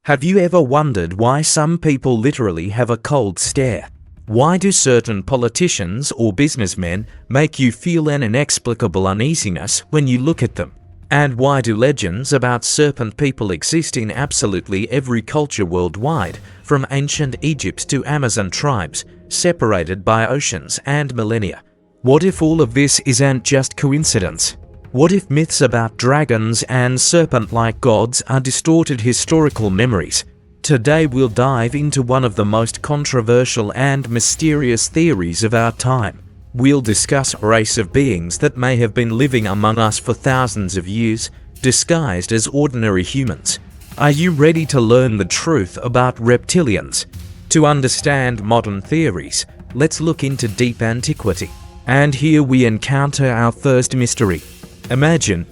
Have you ever wondered why some people literally have a cold stare? Why do certain politicians or businessmen make you feel an inexplicable uneasiness when you look at them? And why do legends about serpent people exist in absolutely every culture worldwide, from ancient Egypt to Amazon tribes, separated by oceans and millennia? What if all of this isn't just coincidence? What if myths about dragons and serpent-like gods are distorted historical memories? Today we'll dive into one of the most controversial and mysterious theories of our time. We'll discuss a race of beings that may have been living among us for thousands of years, disguised as ordinary humans. Are you ready to learn the truth about reptilians? To understand modern theories, let's look into deep antiquity. And here we encounter our first mystery. Imagine,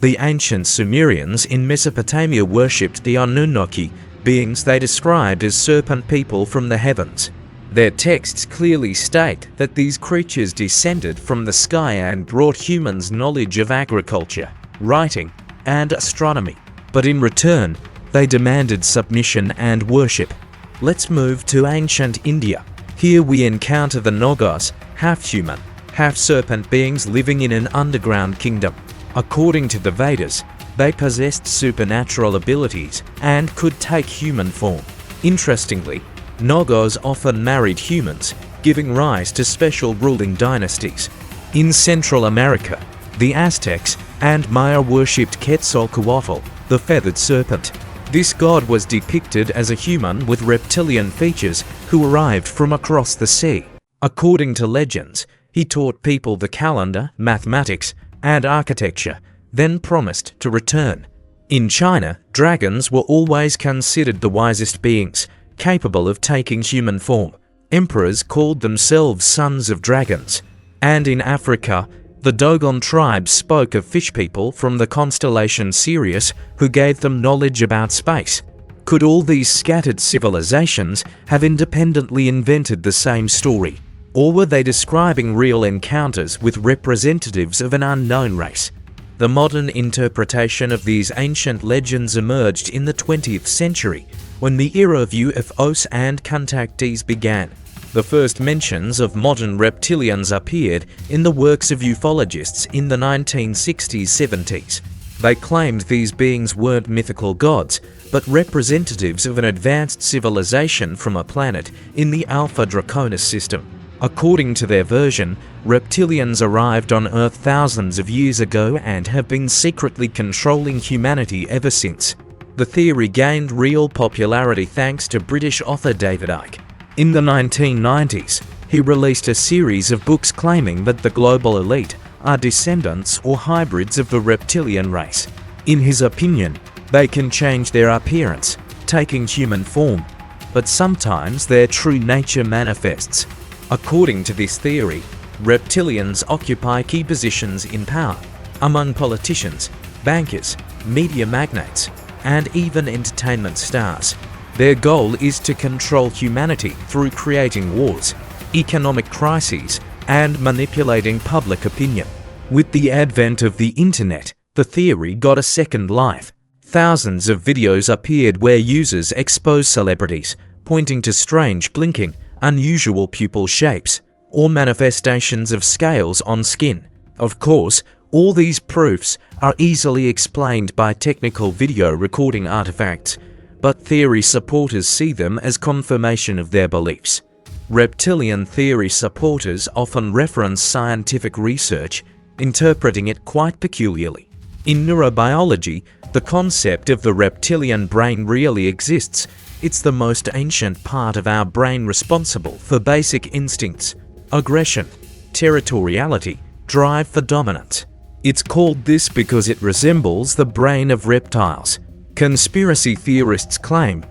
the ancient Sumerians in Mesopotamia worshipped the Anunnaki, beings they described as serpent people from the heavens. Their texts clearly state that these creatures descended from the sky and brought humans knowledge of agriculture, writing, and astronomy. But in return, they demanded submission and worship. Let's move to ancient India. Here we encounter the Nagars, half-human, half-serpent beings living in an underground kingdom. According to the Vedas, they possessed supernatural abilities and could take human form. Interestingly, Nagars often married humans, giving rise to special ruling dynasties. In Central America, the Aztecs and Maya worshipped Quetzalcoatl, the feathered serpent. This god was depicted as a human with reptilian features who arrived from across the sea. According to legends, he taught people the calendar, mathematics, and architecture, then promised to return. In China, dragons were always considered the wisest beings, capable of taking human form. Emperors called themselves sons of dragons. And in Africa, the Dogon tribe spoke of fish people from the constellation Sirius who gave them knowledge about space. Could all these scattered civilizations have independently invented the same story? Or were they describing real encounters with representatives of an unknown race? The modern interpretation of these ancient legends emerged in the 20th century, when the era of UFOs and contactees began. The first mentions of modern reptilians appeared in the works of ufologists in the 1960s-70s. They claimed these beings weren't mythical gods, but representatives of an advanced civilization from a planet in the Alpha Draconis system. According to their version, reptilians arrived on Earth thousands of years ago and have been secretly controlling humanity ever since. The theory gained real popularity thanks to British author David Icke. In the 1990s, he released a series of books claiming that the global elite are descendants or hybrids of the reptilian race. In his opinion, they can change their appearance, taking human form, but sometimes their true nature manifests. According to this theory, reptilians occupy key positions in power among politicians, bankers, media magnates, and even entertainment stars. Their goal is to control humanity through creating wars, economic crises, and manipulating public opinion. With the advent of the internet, the theory got a second life. Thousands of videos appeared where users expose celebrities, pointing to strange blinking, unusual pupil shapes, or manifestations of scales on skin. Of course, all these proofs are easily explained by technical video recording artifacts, but theory supporters see them as confirmation of their beliefs. Reptilian theory supporters often reference scientific research, interpreting it quite peculiarly. In neurobiology, the concept of the reptilian brain really exists. It's the most ancient part of our brain responsible for basic instincts, aggression, territoriality, drive for dominance. It's called this because it resembles the brain of reptiles. Conspiracy theorists claim,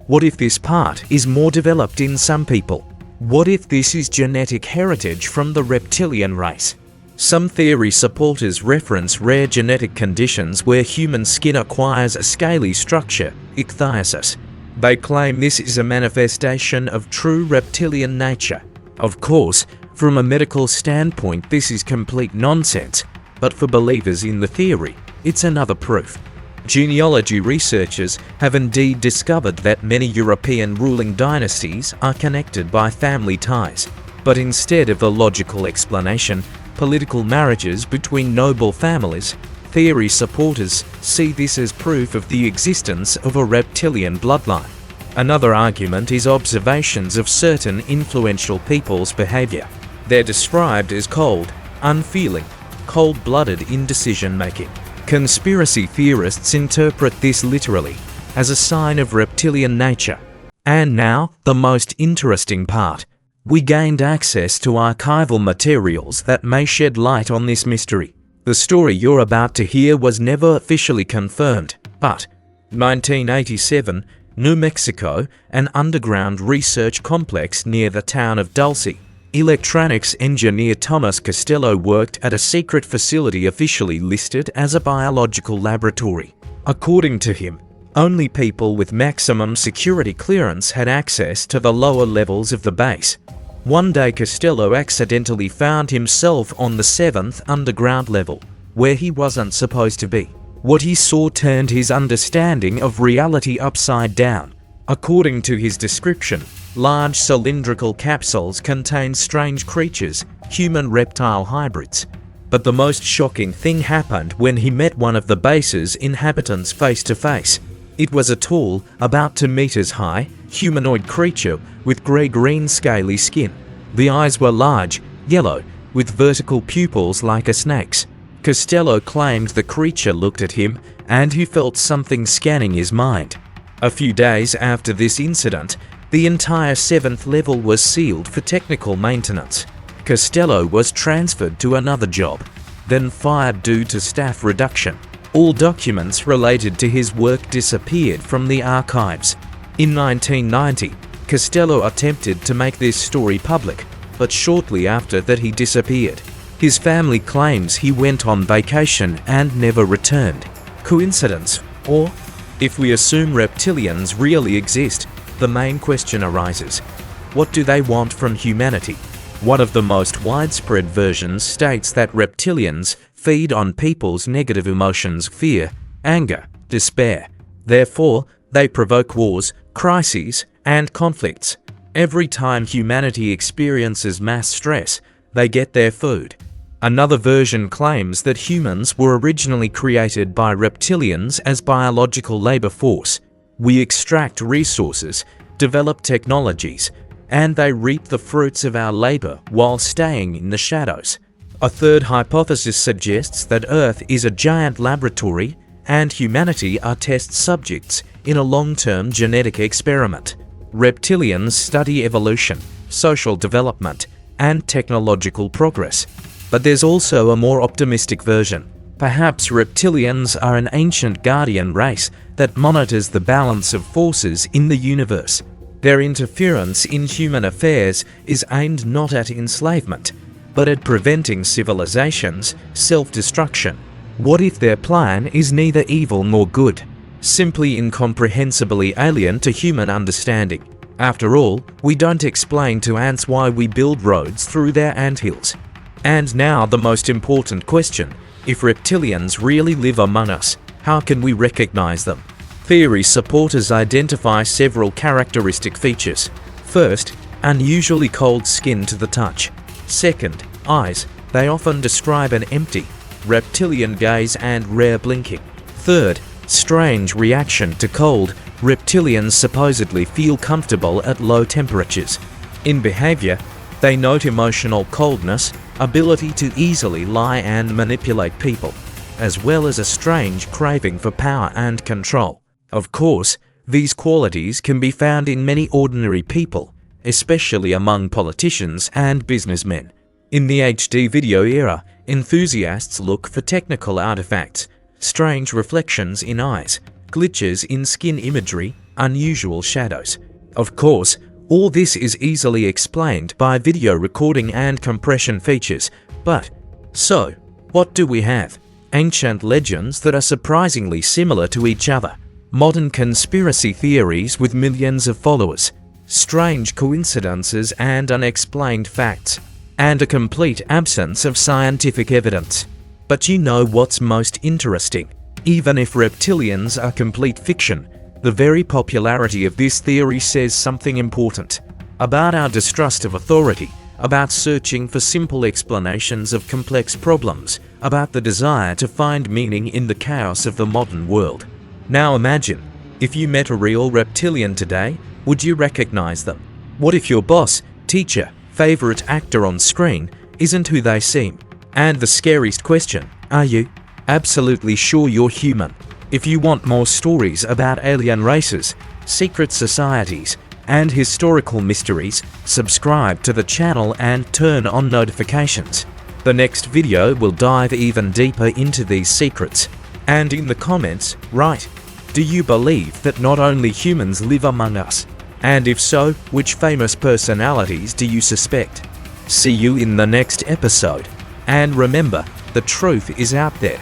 what if this part is more developed in some people? What if this is genetic heritage from the reptilian race? Some theory supporters reference rare genetic conditions where human skin acquires a scaly structure, ichthyosis. They claim this is a manifestation of true reptilian nature. Of course, from a medical standpoint this is complete nonsense, but for believers in the theory, it's another proof. Genealogy researchers have indeed discovered that many European ruling dynasties are connected by family ties, but instead of the logical explanation, political marriages between noble families, theory supporters see this as proof of the existence of a reptilian bloodline. Another argument is observations of certain influential people's behavior. They're described as cold, unfeeling, cold-blooded in decision-making. Conspiracy theorists interpret this literally as a sign of reptilian nature. And now, the most interesting part. We gained access to archival materials that may shed light on this mystery. The story you're about to hear was never officially confirmed, but 1987, New Mexico, an underground research complex near the town of Dulce. Electronics engineer Thomas Costello worked at a secret facility officially listed as a biological laboratory. According to him, only people with maximum security clearance had access to the lower levels of the base. One day Costello accidentally found himself on the 7th underground level, where he wasn't supposed to be. What he saw turned his understanding of reality upside down. According to his description, large cylindrical capsules contained strange creatures, human-reptile hybrids. But the most shocking thing happened when he met one of the base's inhabitants face to face. It was a tall, about 2 meters high, humanoid creature with grey-green scaly skin. The eyes were large, yellow, with vertical pupils like a snake's. Costello claimed the creature looked at him and he felt something scanning his mind. A few days after this incident, the entire 7th level was sealed for technical maintenance. Costello was transferred to another job, then fired due to staff reduction. All documents related to his work disappeared from the archives. In 1990, Costello attempted to make this story public, but shortly after that he disappeared. His family claims he went on vacation and never returned. Coincidence? Or, if we assume reptilians really exist, the main question arises: what do they want from humanity? One of the most widespread versions states that reptilians feed on people's negative emotions, fear, anger, despair. Therefore, they provoke wars, crises, and conflicts. Every time humanity experiences mass stress, they get their food. Another version claims that humans were originally created by reptilians as biological labor force. We extract resources, develop technologies, and they reap the fruits of our labor while staying in the shadows. A third hypothesis suggests that Earth is a giant laboratory and humanity are test subjects in a long-term genetic experiment. Reptilians study evolution, social development, and technological progress. But there's also a more optimistic version. Perhaps reptilians are an ancient guardian race that monitors the balance of forces in the universe. Their interference in human affairs is aimed not at enslavement, but at preventing civilization's self-destruction. What if their plan is neither evil nor good, simply incomprehensibly alien to human understanding? After all, we don't explain to ants why we build roads through their anthills. And now the most important question: if reptilians really live among us, how can we recognize them? Theory supporters identify several characteristic features. First, unusually cold skin to the touch. Second, eyes. They often describe an empty, reptilian gaze and rare blinking. Third, strange reaction to cold. Reptilians supposedly feel comfortable at low temperatures. In behavior, they note emotional coldness, ability to easily lie and manipulate people, as well as a strange craving for power and control. Of course, these qualities can be found in many ordinary people, especially among politicians and businessmen. In the HD video era, enthusiasts look for technical artifacts, strange reflections in eyes, glitches in skin imagery, unusual shadows. Of course, all this is easily explained by video recording and compression features, but so, what do we have? Ancient legends that are surprisingly similar to each other, modern conspiracy theories with millions of followers, strange coincidences and unexplained facts, and a complete absence of scientific evidence. But you know what's most interesting? Even if reptilians are complete fiction, the very popularity of this theory says something important about our distrust of authority, about searching for simple explanations of complex problems, about the desire to find meaning in the chaos of the modern world. Now imagine, if you met a real reptilian today, would you recognize them? What if your boss, teacher, favorite actor on screen isn't who they seem? And the scariest question, are you absolutely sure you're human? If you want more stories about alien races, secret societies, and historical mysteries, subscribe to the channel and turn on notifications. The next video will dive even deeper into these secrets. And in the comments, write, do you believe that not only humans live among us? And if so, which famous personalities do you suspect? See you in the next episode. And remember, the truth is out there.